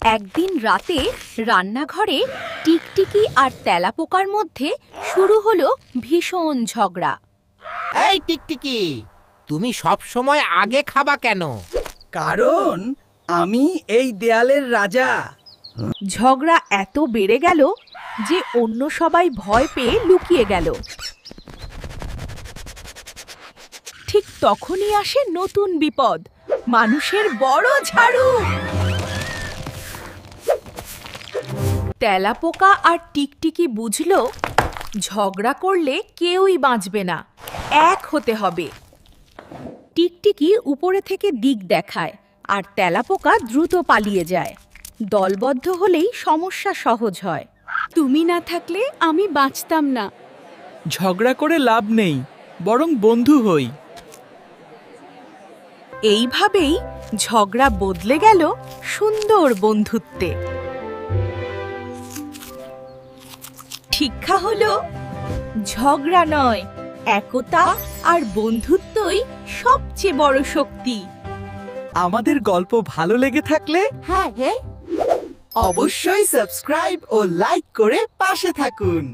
একদিন রাতে রান্নাঘরে টিকটিকি আর তেলাপোকার মধ্যে শুরু হলো ভীষণ ঝগড়া। এই টিকটিকি, তুমি সব সময় আগে খাবা কেন? কারণ আমি এই দেয়ালের রাজা। ঝগড়া এত বেড়ে গেল যে অন্য সবাই ভয় পেয়ে লুকিয়ে গেল। ঠিক তখনই আসে নতুন বিপদ, মানুষের বড় ঝাড়ু। তেলাপোকা আর টিকটিকি বুঝলো ঝগড়া করলে কেউই বাঁচবে না, এক হতে হবে। টিকটিকি উপরে থেকে দিক দেখায় আর তেলাপোকা দ্রুত পালিয়ে যায়। দলবদ্ধ হলেই সমস্যা সহজ হয়। তুমি না থাকলে আমি বাঁচতাম না। ঝগড়া করে লাভ নেই, বরং বন্ধু হই। এইভাবেই ঝগড়া বদলে গেল সুন্দর বন্ধুত্বে। শিক্ষা হলো ঝগড়া নয়, একতা আর বন্ধুত্বই সবচেয়ে বড় শক্তি। আমাদের গল্প ভালো লেগে থাকলে হ্যাঁ অবশ্যই সাবস্ক্রাইব ও লাইক করে পাশে থাকুন।